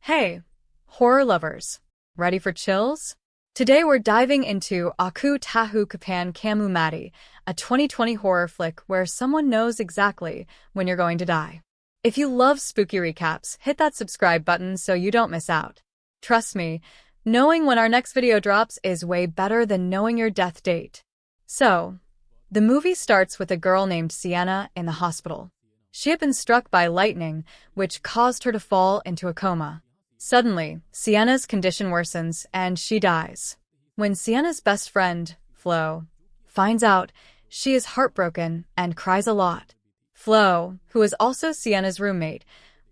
Hey, horror lovers, ready for chills? Today we're diving into Aku Tahu Kapan Kamu Mati, a 2020 horror flick where someone knows exactly when you're going to die. If you love spooky recaps, hit that subscribe button so you don't miss out. Trust me, knowing when our next video drops is way better than knowing your death date. So, the movie starts with a girl named Sienna in the hospital. She had been struck by lightning, which caused her to fall into a coma. Suddenly, Sienna's condition worsens and she dies. When Sienna's best friend, Flo, finds out, she is heartbroken and cries a lot. Flo, who is also Sienna's roommate,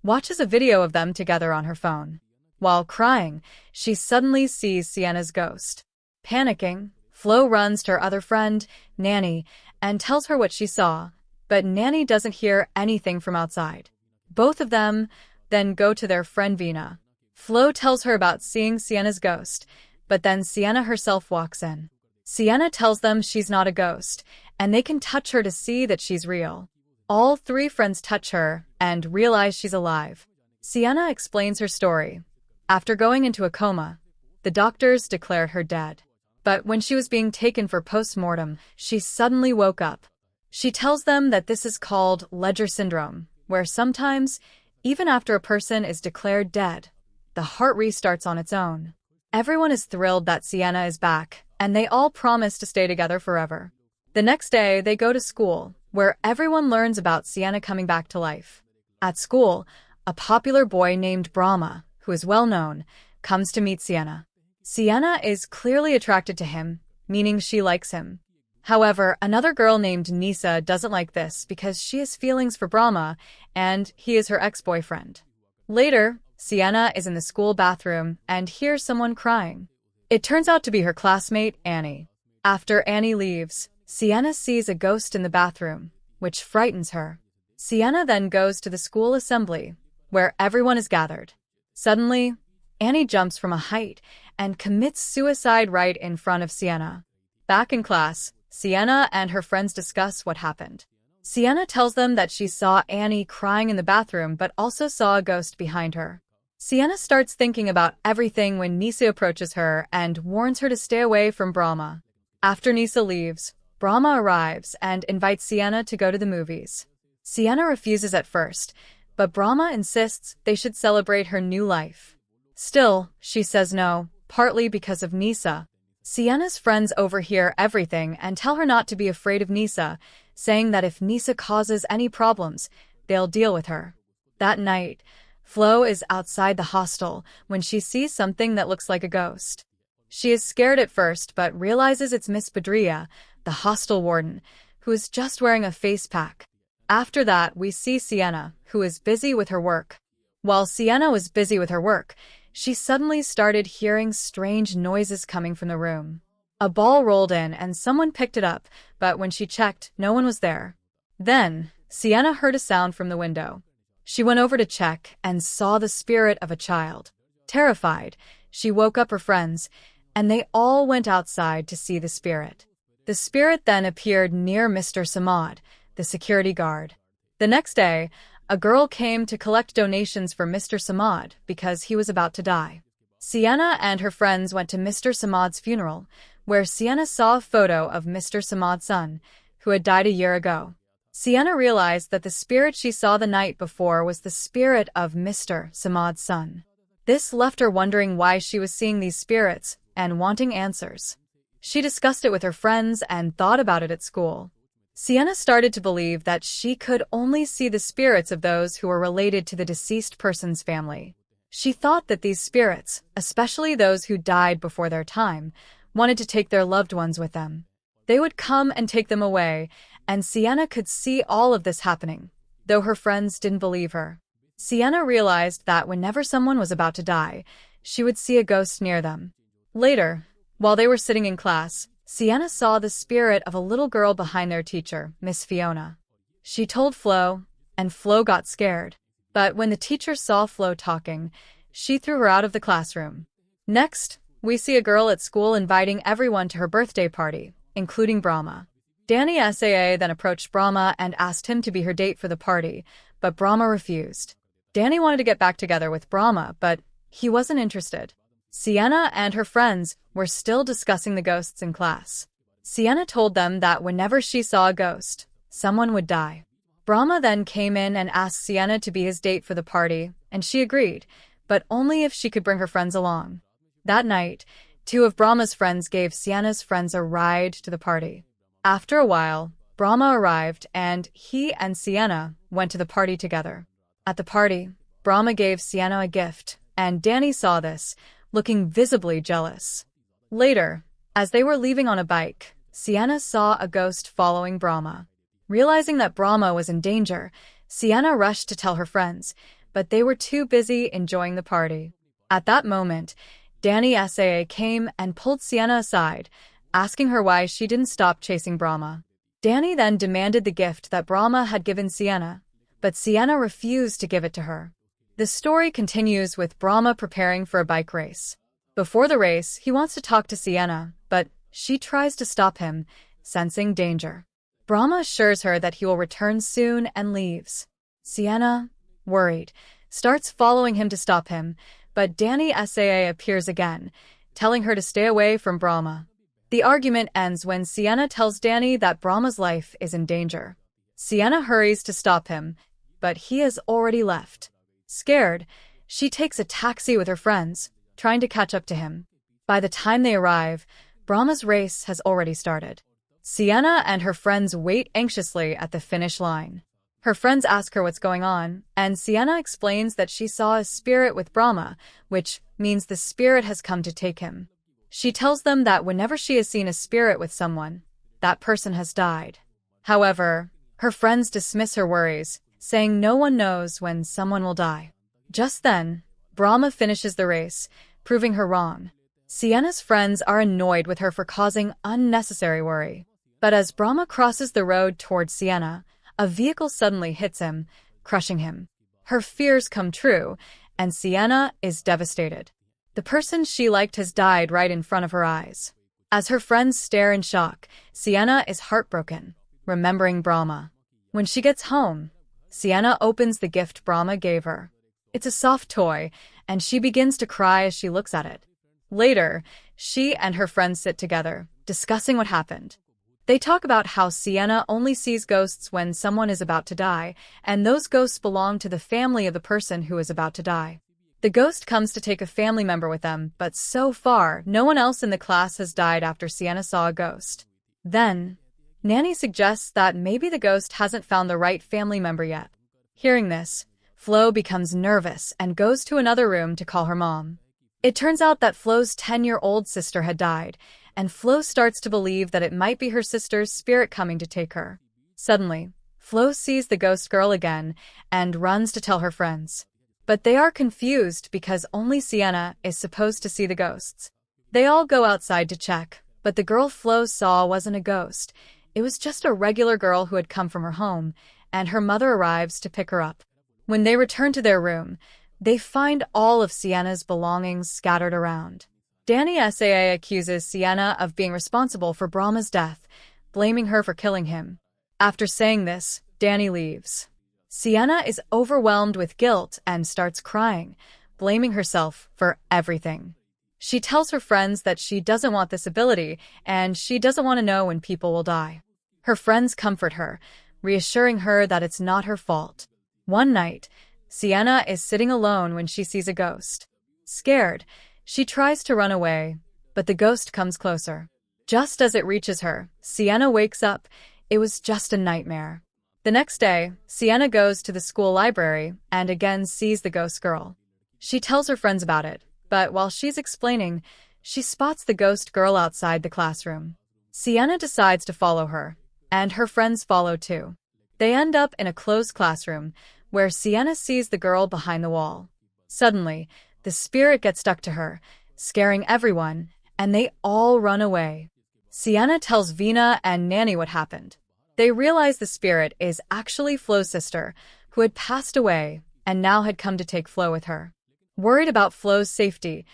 watches a video of them together on her phone. While crying, she suddenly sees Sienna's ghost. Panicking, Flo runs to her other friend, Nanny, and tells her what she saw, but Nanny doesn't hear anything from outside. Both of them then go to their friend Vina. Flo tells her about seeing Sienna's ghost, but then Sienna herself walks in. Sienna tells them she's not a ghost, and they can touch her to see that she's real. All three friends touch her and realize she's alive. Sienna explains her story. After going into a coma, the doctors declared her dead. But when she was being taken for post-mortem, she suddenly woke up. She tells them that this is called Ledger syndrome, where sometimes, even after a person is declared dead, the heart restarts on its own. Everyone is thrilled that Sienna is back, and they all promise to stay together forever. The next day, they go to school, where everyone learns about Sienna coming back to life. At school, a popular boy named Brahma, who is well known, comes to meet Sienna. Sienna is clearly attracted to him, meaning she likes him. However, another girl named Nisa doesn't like this because she has feelings for Brahma, and he is her ex-boyfriend. Later, Sienna is in the school bathroom and hears someone crying. It turns out to be her classmate, Annie. After Annie leaves, Sienna sees a ghost in the bathroom, which frightens her. Sienna then goes to the school assembly, where everyone is gathered. Suddenly, Annie jumps from a height and commits suicide right in front of Sienna. Back in class, Sienna and her friends discuss what happened. Sienna tells them that she saw Annie crying in the bathroom but also saw a ghost behind her. Sienna starts thinking about everything when Nisa approaches her and warns her to stay away from Brahma. After Nisa leaves, Brahma arrives and invites Sienna to go to the movies. Sienna refuses at first, but Brahma insists they should celebrate her new life. Still, she says no, partly because of Nisa. Sienna's friends overhear everything and tell her not to be afraid of Nisa, saying that if Nisa causes any problems, they'll deal with her. That night, Flo is outside the hostel when she sees something that looks like a ghost. She is scared at first but realizes it's Miss Badria, the hostel warden, who is just wearing a face pack. After that, we see Sienna, who is busy with her work. While Sienna was busy with her work, she suddenly started hearing strange noises coming from the room. A ball rolled in and someone picked it up, but when she checked, no one was there. Then, Sienna heard a sound from the window. She went over to check and saw the spirit of a child. Terrified, she woke up her friends, and they all went outside to see the spirit. The spirit then appeared near Mr. Samad, the security guard. The next day, a girl came to collect donations for Mr. Samad because he was about to die. Sienna and her friends went to Mr. Samad's funeral, where Sienna saw a photo of Mr. Samad's son, who had died a year ago. Sienna realized that the spirit she saw the night before was the spirit of Mr. Samad's son. This left her wondering why she was seeing these spirits and wanting answers. She discussed it with her friends and thought about it at school. Sienna started to believe that she could only see the spirits of those who were related to the deceased person's family. She thought that these spirits, especially those who died before their time, wanted to take their loved ones with them. They would come and take them away, and Sienna could see all of this happening, though her friends didn't believe her. Sienna realized that whenever someone was about to die, she would see a ghost near them. Later, while they were sitting in class, Sienna saw the spirit of a little girl behind their teacher, Miss Fiona. She told Flo, and Flo got scared. But when the teacher saw Flo talking, she threw her out of the classroom. Next, we see a girl at school inviting everyone to her birthday party, including Brahma. Danny Saa then approached Brahma and asked him to be her date for the party, but Brahma refused. Danny wanted to get back together with Brahma, but He wasn't interested. Sienna and her friends were still discussing the ghosts in class. Sienna told them that whenever she saw a ghost, someone would die. Brahma then came in and asked Sienna to be his date for the party, and she agreed, but only if she could bring her friends along. That night, two of Brahma's friends gave Sienna's friends a ride to the party. After a while, Brahma arrived and he and Sienna went to the party together. At the party, Brahma gave Sienna a gift, and Danny saw this, looking visibly jealous. Later, as they were leaving on a bike, Sienna saw a ghost following Brahma. Realizing that Brahma was in danger, Sienna rushed to tell her friends, but they were too busy enjoying the party. At that moment, Danny Saa came and pulled Sienna aside, asking her why she didn't stop chasing Brahma. Danny then demanded the gift that Brahma had given Sienna, but Sienna refused to give it to her. The story continues with Brahma preparing for a bike race. Before the race, he wants to talk to Sienna, but she tries to stop him, sensing danger. Brahma assures her that he will return soon and leaves. Sienna, worried, starts following him to stop him, but Danny Saa appears again, telling her to stay away from Brahma. The argument ends when Sienna tells Danny that Brahma's life is in danger. Sienna hurries to stop him, but he has already left. Scared, she takes a taxi with her friends, trying to catch up to him. By the time they arrive, Brahma's race has already started. Sienna and her friends wait anxiously at the finish line. Her friends ask her what's going on, and Sienna explains that she saw a spirit with Brahma, which means the spirit has come to take him. She tells them that whenever she has seen a spirit with someone, that person has died. However, her friends dismiss her worries, saying no one knows when someone will die. Just then, Brahma finishes the race, proving her wrong. Sienna's friends are annoyed with her for causing unnecessary worry. But as Brahma crosses the road towards Sienna, a vehicle suddenly hits him, crushing him. Her fears come true, and Sienna is devastated. The person she liked has died right in front of her eyes. As her friends stare in shock, Sienna is heartbroken, remembering Brahma. When she gets home, Sienna opens the gift Brahma gave her. It's a soft toy, and she begins to cry as she looks at it. Later, she and her friends sit together, discussing what happened. They talk about how Sienna only sees ghosts when someone is about to die, and those ghosts belong to the family of the person who is about to die. The ghost comes to take a family member with them, but so far, no one else in the class has died after Sienna saw a ghost. Then, Nanny suggests that maybe the ghost hasn't found the right family member yet. Hearing this, Flo becomes nervous and goes to another room to call her mom. It turns out that Flo's 10-year-old sister had died, and Flo starts to believe that it might be her sister's spirit coming to take her. Suddenly, Flo sees the ghost girl again and runs to tell her friends. But they are confused because only Sienna is supposed to see the ghosts. They all go outside to check, but the girl Flo saw wasn't a ghost. It was just a regular girl who had come from her home, and her mother arrives to pick her up. When they return to their room, they find all of Sienna's belongings scattered around. Danny Saa accuses Sienna of being responsible for Brahma's death, blaming her for killing him. After saying this, Danny leaves. Sienna is overwhelmed with guilt and starts crying, blaming herself for everything. She tells her friends that she doesn't want this ability and she doesn't want to know when people will die. Her friends comfort her, reassuring her that it's not her fault. One night, Sienna is sitting alone when she sees a ghost. Scared, she tries to run away, but the ghost comes closer. Just as it reaches her, Sienna wakes up. It was just a nightmare. The next day, Sienna goes to the school library and again sees the ghost girl. She tells her friends about it, but while she's explaining, she spots the ghost girl outside the classroom. Sienna decides to follow her, and her friends follow too. They end up in a closed classroom, where Sienna sees the girl behind the wall. Suddenly, the spirit gets stuck to her, scaring everyone, and they all run away. Sienna tells Vina and Nanny what happened. They realize the spirit is actually Flo's sister, who had passed away and now had come to take Flo with her. Worried about Flo's safety,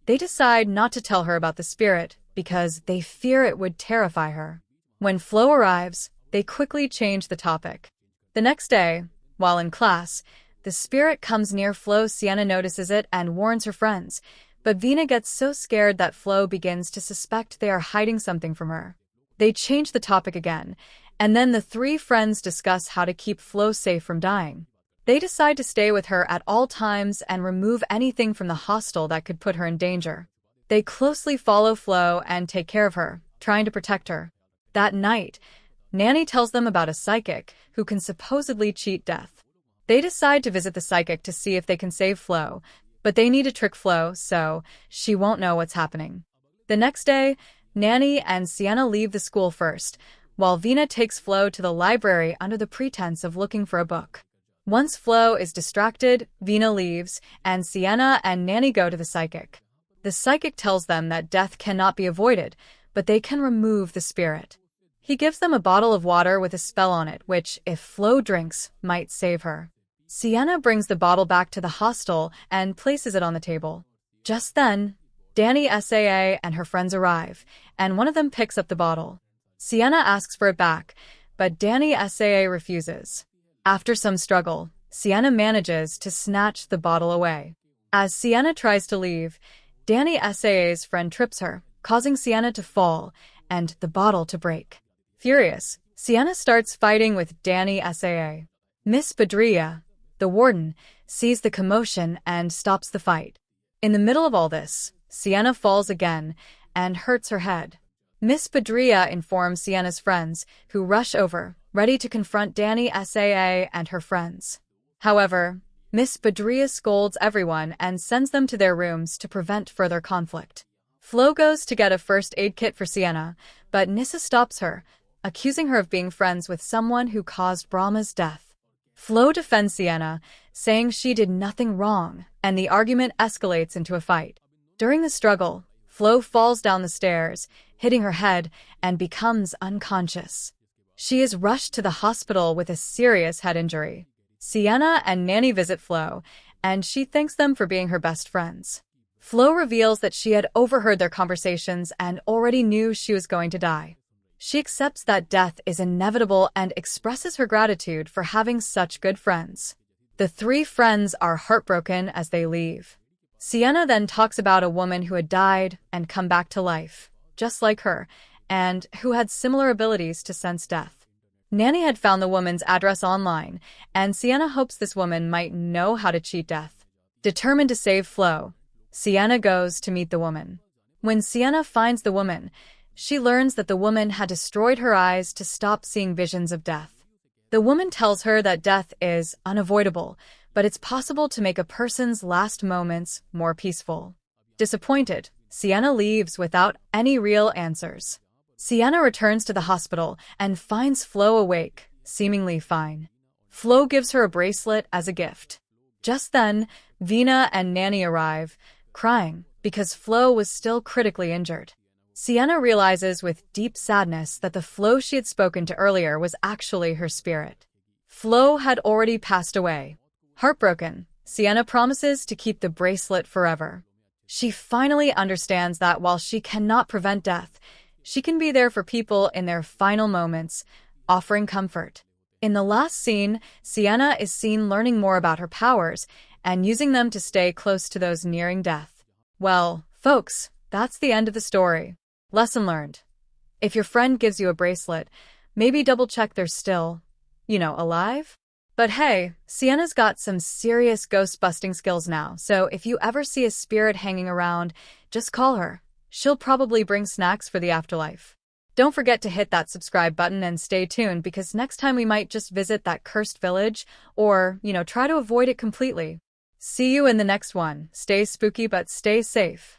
they decide not to tell her about the spirit because they fear it would terrify her. When Flo arrives, they quickly change the topic. The next day, while in class, The spirit comes near Flo. Sienna notices it and warns her friends, but Vina gets so scared that Flo begins to suspect they are hiding something from her. They change the topic again, and then the three friends discuss how to keep Flo safe from dying. They decide to stay with her at all times and remove anything from the hostel that could put her in danger. They closely follow Flo and take care of her, trying to protect her. That night, Nanny tells them about a psychic who can supposedly cheat death. They decide to visit the psychic to see if they can save Flo, but they need to trick Flo so she won't know what's happening. The next day, Nanny and Sienna leave the school first, while Vina takes Flo to the library under the pretense of looking for a book. Once Flo is distracted, Vina leaves, and Sienna and Nanny go to the psychic. The psychic tells them that death cannot be avoided, but they can remove the spirit. He gives them a bottle of water with a spell on it, which, if Flo drinks, might save her. Sienna brings the bottle back to the hostel and places it on the table. Just then, Danny SAA and her friends arrive, and one of them picks up the bottle. Sienna asks for it back, but Danny SAA refuses. After some struggle, Sienna manages to snatch the bottle away. As Sienna tries to leave, Danny SAA's friend trips her, causing Sienna to fall and the bottle to break. Furious, Sienna starts fighting with Danny SAA. Miss Badria, the warden, sees the commotion and stops the fight. In the middle of all this, Sienna falls again and hurts her head. Miss Badria informs Sienna's friends, who rush over, ready to confront Danny SAA and her friends. However, Miss Badria scolds everyone and sends them to their rooms to prevent further conflict. Flo goes to get a first aid kit for Sienna, but Nissa stops her, accusing her of being friends with someone who caused Brahma's death. Flo defends Sienna, saying she did nothing wrong, and the argument escalates into a fight. During the struggle, Flo falls down the stairs, hitting her head, and becomes unconscious. She is rushed to the hospital with a serious head injury. Sienna and Nanny visit Flo, and she thanks them for being her best friends. Flo reveals that she had overheard their conversations and already knew she was going to die. She accepts that death is inevitable and expresses her gratitude for having such good friends. The three friends are heartbroken as they leave. Sienna then talks about a woman who had died and come back to life, just like her, and who had similar abilities to sense death. Nanny had found the woman's address online, and Sienna hopes this woman might know how to cheat death. Determined to save Flo, Sienna goes to meet the woman. When Sienna finds the woman, she learns that the woman had destroyed her eyes to stop seeing visions of death. The woman tells her that death is unavoidable, but it's possible to make a person's last moments more peaceful. Disappointed, Sienna leaves without any real answers. Sienna returns to the hospital and finds Flo awake, seemingly fine. Flo gives her a bracelet as a gift. Just then, Vina and Nanny arrive, crying because Flo was still critically injured. Sienna realizes with deep sadness that the Flo she had spoken to earlier was actually her spirit. Flo had already passed away. Heartbroken, Sienna promises to keep the bracelet forever. She finally understands that while she cannot prevent death, she can be there for people in their final moments, offering comfort. In the last scene, Sienna is seen learning more about her powers and using them to stay close to those nearing death. Well, folks, that's the end of the story. Lesson learned. If your friend gives you a bracelet, maybe double-check they're still, alive? But hey, Sienna's got some serious ghost-busting skills now, so if you ever see a spirit hanging around, just call her. She'll probably bring snacks for the afterlife. Don't forget to hit that subscribe button and stay tuned because next time we might just visit that cursed village or, try to avoid it completely. See you in the next one. Stay spooky but stay safe.